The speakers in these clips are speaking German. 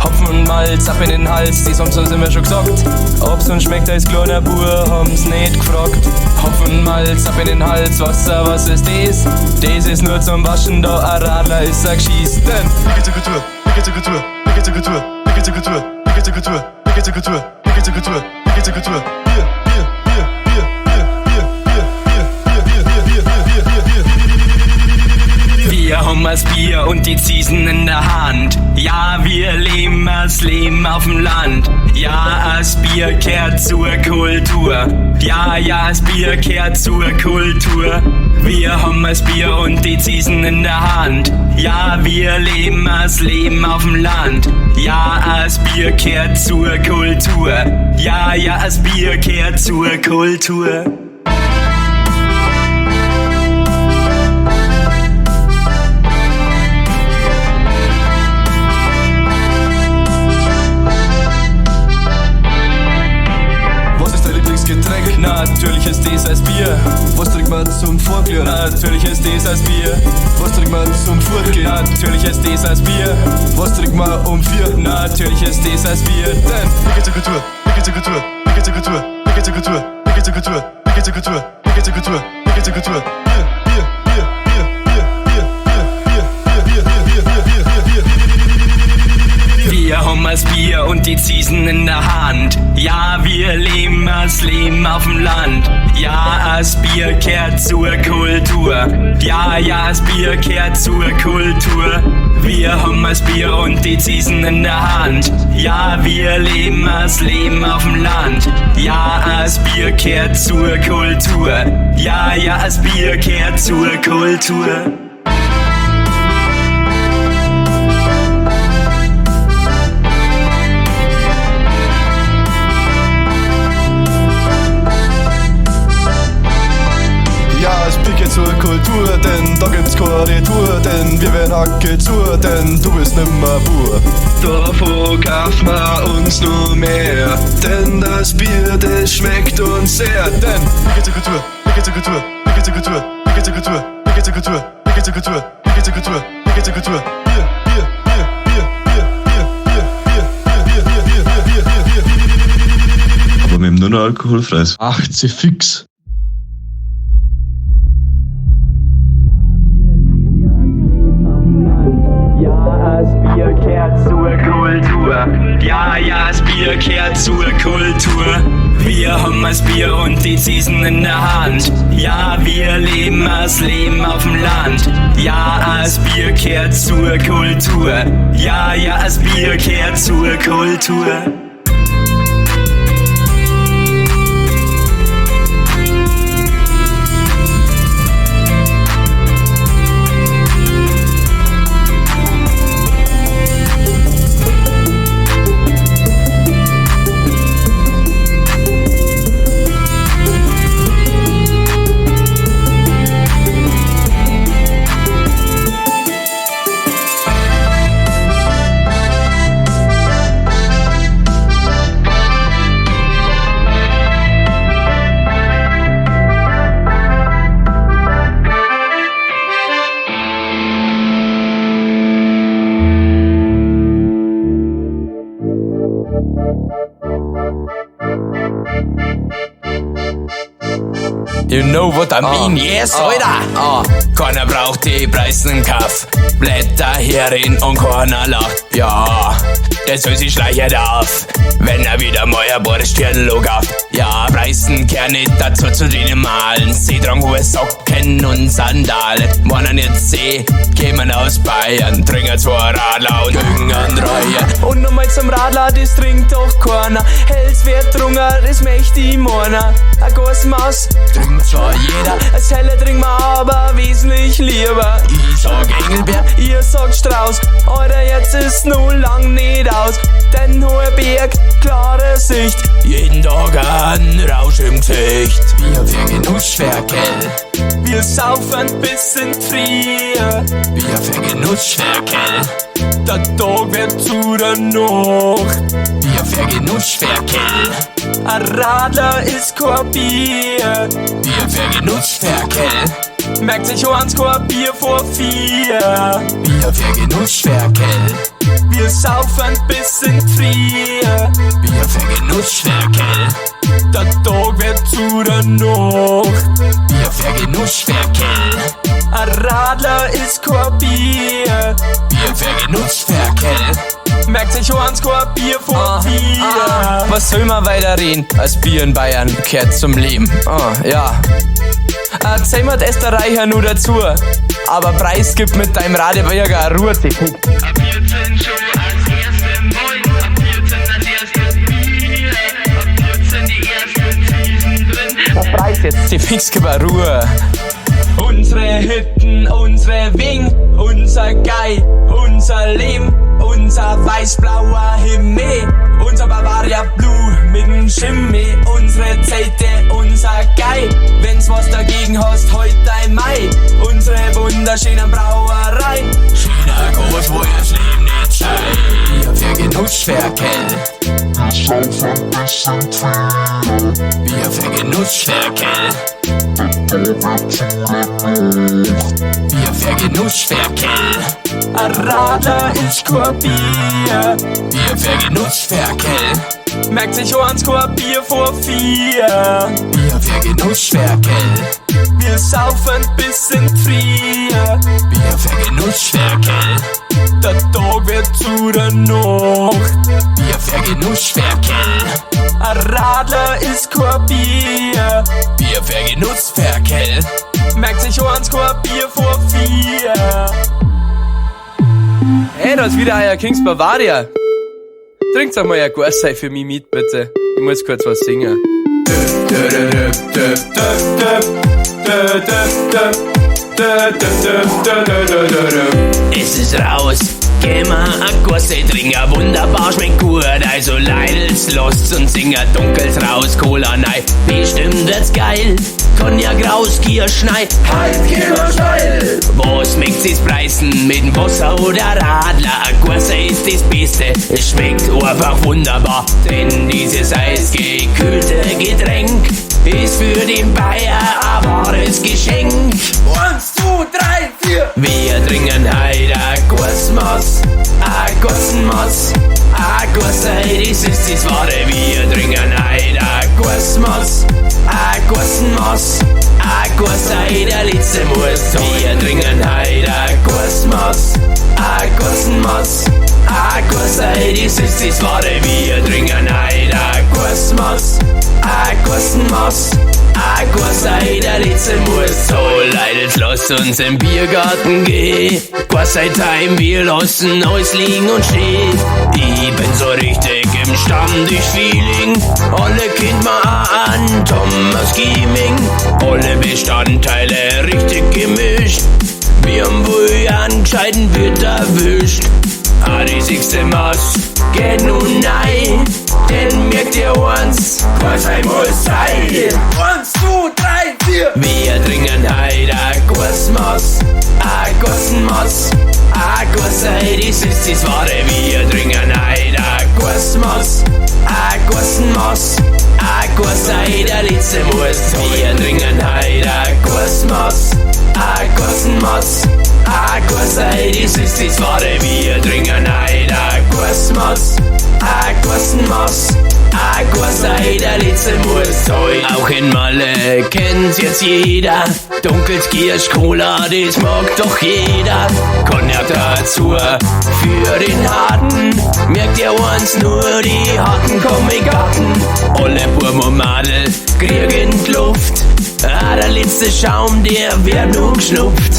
Hopfen und Malz ab in den Hals, die sonst sind wir schon gesagt. Ob's uns schmeckt als kleiner Bur, haben's nicht gefragt. Hopfen und Malz ab in den Hals, Wasser, was ist das? Das ist nur zum Waschen, da ein Radler ist ein Geschiss. Denn wie geht's zur Kultur? Wie geht's zur Kultur? Wie geht's zur Kultur? Wie geht's zur Kultur? Wie geht's zur Kultur? Wie geht's zur Kultur? Wie geht's zur Kultur? Wie geht's zur Kultur? Bier, Bier, Bier, Bier, Bier, Bier, Bier, Bier, Bier, Bier, Bier, Bier, Bier, Bier, Bier. wir haben das Bier und die Ziesen in der Hand. Ja, wir leben das Leben auf dem Land. Ja, das Bier kehrt zur Kultur. Ja, das Bier kehrt zur Kultur. Wir haben das Bier und die Ziesen in der Hand. Ja, wir leben das Leben auf dem Land. Ja, das Bier kehrt zur Kultur. Ja, das Bier kehrt zur Kultur. Natürlich ist das als Bier. Was trinkt man zum Vorglühen? Natürlich ist das als Bier. Was trinkt man zum Fortgehen? Natürlich ist das als Bier. Was trinkt man um 4? Natürlich ist das als Bier. Denn wie geht's zur Kultur? Wie geht's zur Kultur? Wie geht's zur Kultur? Wie geht's zur Kultur? Wie geht's zur Kultur? Wie geht's zur Kultur? Wie geht's zur Kultur? Wie geht's zur Kultur? Bier, Bier, Bier, Bier, Bier, Bier, Bier, Bier, Bier, Bier, Bier, Bier, Bier, Bier, Bier. wir haben das Bier und die Ziesen in der Hand. Ja, wir leben das Leben auf dem Land. Ja, das Bier kehrt zur Kultur. Ja, das Bier kehrt zur Kultur. Wir haben das Bier und die Ziesen in der Hand. Ja, wir leben das Leben auf dem Land. Ja, das Bier kehrt zur Kultur. Ja, das Bier kehrt zur Kultur. Zur Kultur, denn da gibt's Korrektur, denn wir werden Hacke zu, denn du bist nimmer Bur. Davon kaufen wir uns nur mehr, denn das Bier, das schmeckt uns sehr. Denn wie geht's zur Kultur? Wie geht's zur Kultur? Wie geht's zur Kultur? Wie geht's zur Kultur? Wie geht's zur Kultur? Wie geht's zur Kultur? Wie geht's zur Kultur? Wie geht's zur Kultur? Bier, Bier, Bier, Bier, Bier, Bier, Bier, Bier, Bier, Bier, Bier, Bier, Bier, Bier, Bier. Aber wir haben nur noch alkoholfreies. 80 fix. Bier kehrt zur Kultur. Ja, das Bier kehrt zur Kultur. Wir haben das Bier und die Ziesen in der Hand. Ja, wir leben das Leben auf dem Land. Ja, das Bier kehrt zur Kultur. Ja, das Bier kehrt zur Kultur. You know what I mean, yes, Alter! Keiner braucht die preisen Kaff, Blätter herin und keiner lacht. Ja, der soll sich schleichen auf, wenn er wieder mal ein paar Stirnlo gafft. Ja, preisen kehren nicht dazu zu denen malen. Sie tragen hohe Socken und Sandalen. Wenn er nicht seh, kämen aus Bayern, trinken zwei Radler und düngen Treue. Und nochmal zum Radler, das trinkt doch keiner. Hell's wird drunter, das möchte ich meiner. Ein Gasmaus trinkt zwar jeder, das Helle trinkt man aber wesentlich lieber. Ich sag Engelbeer, ihr sagt Strauß. Alter, jetzt ist nur lang nicht aus. Denn hoher Berg, klare Sicht. Jeden Tag ein Rausch im Gesicht. Wir für Genussferkel. Wir saufen bis in die Früh. Wir für Genussferkel. Der Tag wird zu der Nacht. Wir für Genussferkel. Ein Radler ist kein Bier. Wir für Genussferkel. merkt sich eins, kein Bier vor 4. Bier für Genussferkel. Wir saufen bis in die Früh. Bier für Genussferkel. Der Tag wird zu der Nacht. Bier für Genussferkel. Ein Radler ist kein Bier. Bier für Genussferkel. Merkt sich eins, kein Bier vor 4. Was soll man weiter reden? Als Bier in Bayern gehört zum Leben. Ja. Erzähl mir das der Reicher nur dazu. Aber Preis gibt mit deinem Radebürger eine Ruhe. Ab 14 schon als erste Moin. Ab 14 als erstes Bier. Ab 14 die ersten Season drin. Der Preis jetzt, die Fix gibt eine Ruhe. Unsere Hütten, unsere Wing, unser Geil, unser Leben, unser weiß-blauer Himmel, unser Bavaria Blue mit dem Schimmel, unsere Zelte, unser Geil, wenn's was dagegen hast, heute dein Mai, unsere wunderschönen Brauereien, schöner Groß, wo das Leben nicht scheint, Bier für Genussferkel, Bier für Genussferkel. Bier für Genussferkel. Ein Radler ist kein Bier. Bier für Genussferkel. Merkt sich eins, kein Bier vor 4. Bier für Genussferkel. Wir saufen bis in die Früh. Bier für Genussferkel. Der Tag wird zu der Nacht. Bier für Genussferkel. Ein Radler ist kein Bier. Bier für Genussferkel. Merkt sich eins, kein Bier vor 4. Hey, da ist wieder euer Kings Bavaria. Trinkt einmal ein Gorsei für mich mit, bitte. Ich muss kurz was singen. Es ist raus, geh mal ein Gorsei trinken, wunderbar, schmeckt gut. Also Leidels, lasst uns singen, dunkels raus, Cola nein. Bestimmt wird's geil, Cognac raus, Kirschnei, halt Kirschnei. Was möcht's es preisen, mit dem Wasser oder Radler? Ein Gorsei ist das Beste, es schmeckt einfach wunderbar. Denn dieses eisgekühlte Getränk ist für den Bayer ein wahres Geschenk. 1, 2, 3, 4. Wir trinken heute ein Gorsmaß, ein Gossenmaß, ein Gorsei, das ist das Wahre. Wir trinken heute ein Gorsmaß, ein Gossenmaß, ein Gorsei, der letzte muss sein. Wir trinken heute ein Gorsmaß, ein Gossenmaß, ein Gorsei, das ist das Wahre. Wir trinken heute ein Gorsmaß, ein Gossenmaß, ein Gorsei, der letzte muss sein. Leute, jetzt lasst uns im Biergarten gehen. Gorsei-Time, wir lassen alles liegen und stehen. Ich bin so richtig im Stammtisch-Feeling. Alle kennt man an Thomas Gieming. Alle Bestandteile richtig gemischt. Wir haben wohl einen gescheiten Wirt erwischt. Die 6. Maß geht nun nein. Denn merkt ihr eins, Gorsei muss sein. 1, 2, 3, 4. Wir trinken heute ein Gorsmaß, ein Gossenmaß, ein Gorsei, das ist das Wahre. Wir trinken heute ein Gorsmaß, ein Gossenmaß, ein Gorsei, der letzte muss sein. Wir trinken heute ein Gorsmaß, ein Gossenmaß, ein Gorsei, das ist das Wahre. Wir trinken heute ein Gorsmaß, ein Gossenmaß, ein Gorsei, der letzte muss sein. Auch in Malle kennt's jetzt jeder. Dunkels Kirsch, Cola, das mag doch jeder. Cognac dazu für den Harten. Merkt ihr eins, nur die Harten kommen in Garten. Alle Burm und Madel kriegen Luft. Der letzte Schaum, der wird nur geschnupft.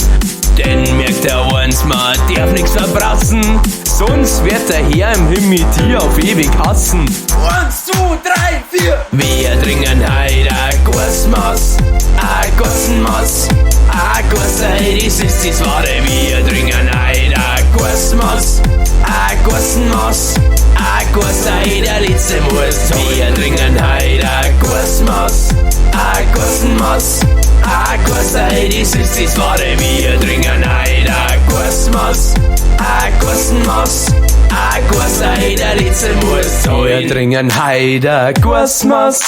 Denn merkt der eins, man darf nix verbrassen. Sonst wird der Herr im Himmel dir auf ewig hassen. 1, 2, 3, 4. Wir trinken heute ein Gorsmaß, ein Gossenmaß, ein Gorsei, das ist das Wahre. Wir trinken heute ein Gorsmaß, ein Gossenmaß, ein Gorsei, der letzte muss sein. Wir trinken heute ein Gorsmaß, ein Gossenmaß, ein Gorsei, das ist das Wahre. Wir trinken heute ein Gorsmaß, ein Gossenmaß, ein Gorsei, der letzte muss sein. Wir trinken heute ein Gorsmaß,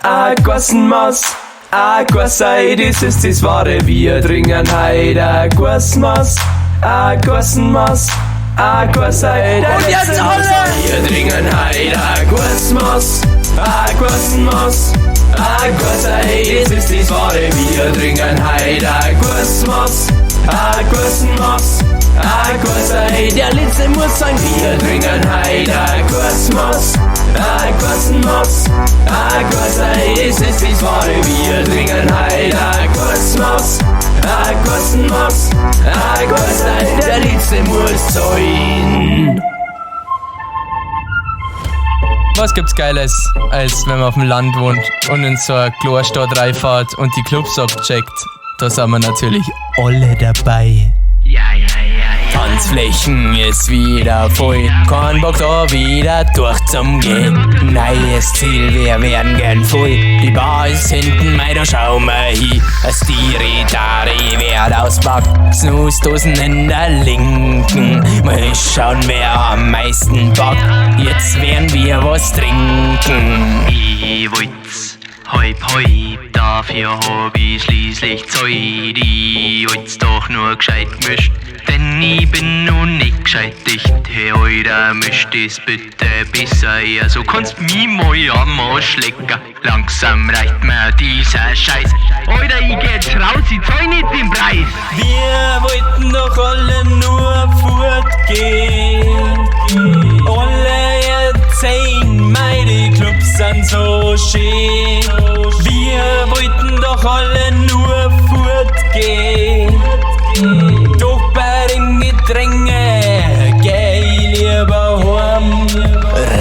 ein Gossenmaß, sei, das ist das wahre Bier. Trinken heute ein Gussmaß, sei. Und jetzt alle! Wir trinken heute ein Gussmaß, sei. Das ist das wahre Bier. Trinken heute ein Gussmaß, sei. Der letzte muss sein Bier. Trinken heute ein Gussmaß, sei. Das ist das wahre Bier. Trinken heute ein Gussmaß, sei. Der letzte muss sein. Was gibt's Geiles, als wenn man auf dem Land wohnt und in so eine Klorstadt reinfährt und die Clubs abcheckt? Da sind wir natürlich alle dabei. Tanzflächen ist wieder voll, kein Bock da wieder durchzugehen. Neues Ziel, wir werden gern voll. Die Bar ist hinten, mei, da schau mal hin. Ein Stiri-Dari wird auspackt, Snooze-Dosen in der Linken. Mal schauen, wer am meisten backt. Jetzt werden wir was trinken. Ich wollt's halb, dafür hab ich schließlich Zeit. Ich wollt's doch nur gescheit gemischt, denn ich bin nun nicht gescheit dicht. Hey, Alter, misch das bitte besser, ja, so kannst mich mal am Arsch lecken. Langsam reicht mir dieser Scheiß. Alter, ich geh jetzt raus, ich zahl nicht den Preis. Wir wollten doch alle nur fortgehen. Alle erzählen, meine Clubs sind so schön. Wir wollten doch alle nur fortgehen. Doch bei den Gedränge geh ich lieber heim.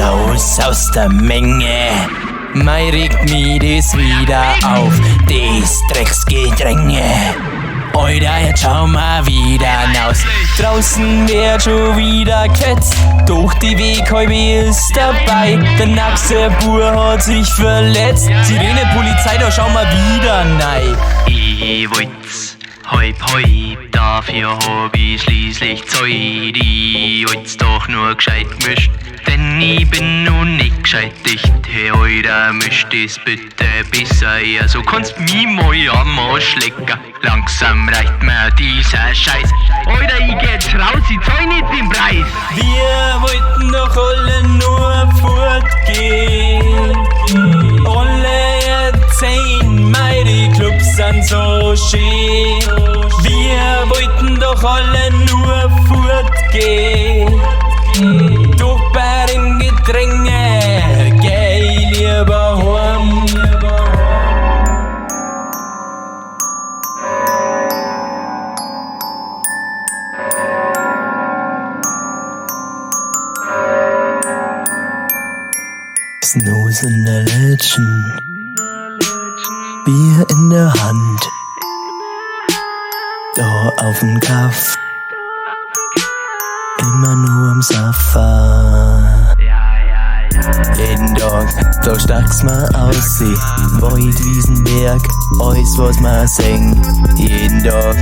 Raus aus der Menge. Mei regt mich das wieder auf, das Drecksgedränge. Alter, jetzt schau mal wieder raus. Draußen wird schon wieder gehetzt, doch die Weghalbe ist dabei. Der nächste Bur hat sich verletzt. Sirene, Polizei, da schau mal wieder rein. Ich wollt's halb, dafür hab ich schließlich Zeit. Ich wollt's doch nur gescheit gemischt, denn ich bin nun nicht gescheit dicht. Hey, Alter, misch das bitte besser, ja, so kannst mich mal am Arsch lecken. Langsam reicht mir dieser Scheiß. Alter, ich geh jetzt raus, ich zahl nicht den Preis. Wir wollten doch alle nur fortgehen. Alle erzählen, meine Clubs sind so schön. Wir wollten doch alle nur fortgehen. Doch bei den Gedränge geh ich lieber heim. Snooze in der Legend, Bier in der Hand, da auf'm Kaff, immer nur am Sofa. Jeden Tag, da steigt's mal aus, Wald, Wiesen, Berg, alles was wir sehen. Jeden Tag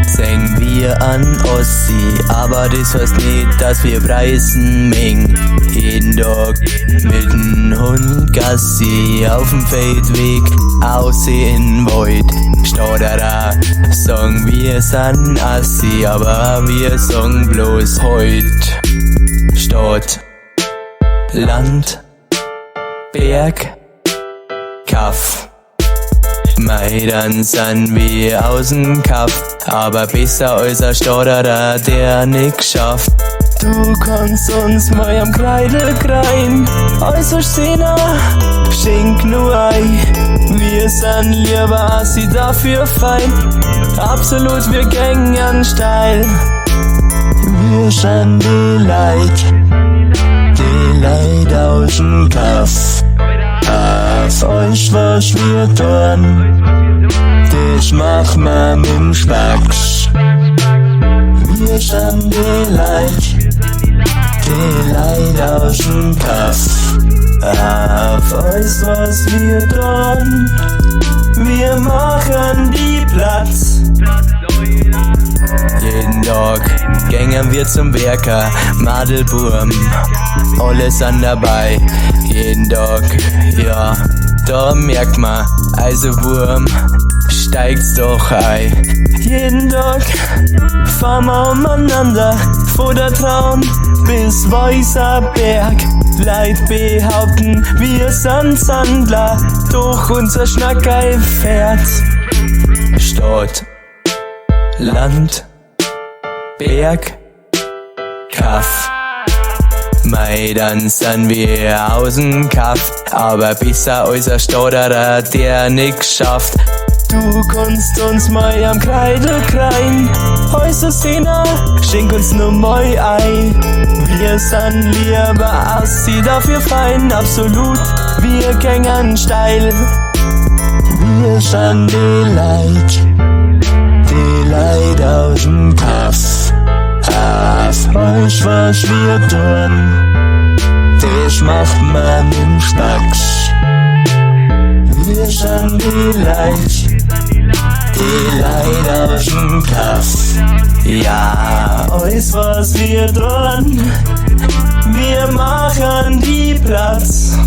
singen wir an Ossi, aber das heißt nicht, dass wir preisen mengen. Jeden Tag mit dem Hund Gassi, auf'm Feldweg, aussehen in Wald. Stadterer sagen wir sind Assi, aber wir sagen bloß heut. Stadt, Land, Berg, Kaff. Mei, dann sind wir außen Kaff, aber besser als ein Stadterer, der nix schafft. Du kannst uns mal am Kreidel kreien, also Szene, schenk nur ein. Wir sind lieber Assi, dafür fein, absolut, wir gängen steil. Wir sind die Leid aus'm Kaff. Auf euch was wir tun, das machen wir mit'm Spacks. Wir sind die Leid aus'm Kaff. Auf euch was wir tun, wir machen die Platz. Jeden Tag gängen wir zum Werker, Madelburm, alle sind dabei. Jeden Tag, ja, Da merkt man, also Wurm, steigt's doch ein. Jeden Tag fahren wir umeinander, von der Traun bis Weißer Berg. Leid behaupten, wir sind Sandler, doch unser Schnackerl fährt. Stadt, Land, Berg, Kaff. Mei, dann sind wir außen Kaff, aber besser als ein Stotterer, der nix schafft. Du kannst uns mal am Kreidel kreien, Häuser Sena, schenk uns nur mal ein. Wir sind lieber Assi, dafür fein, absolut, wir gängen steil. Wir sind die Leid aus'm Kaff. Weißt was wir tun, das macht man im Spacks. Wir sind die Leid aus'm Kaff. Ja, alles was wir tun, wir machen die Platz.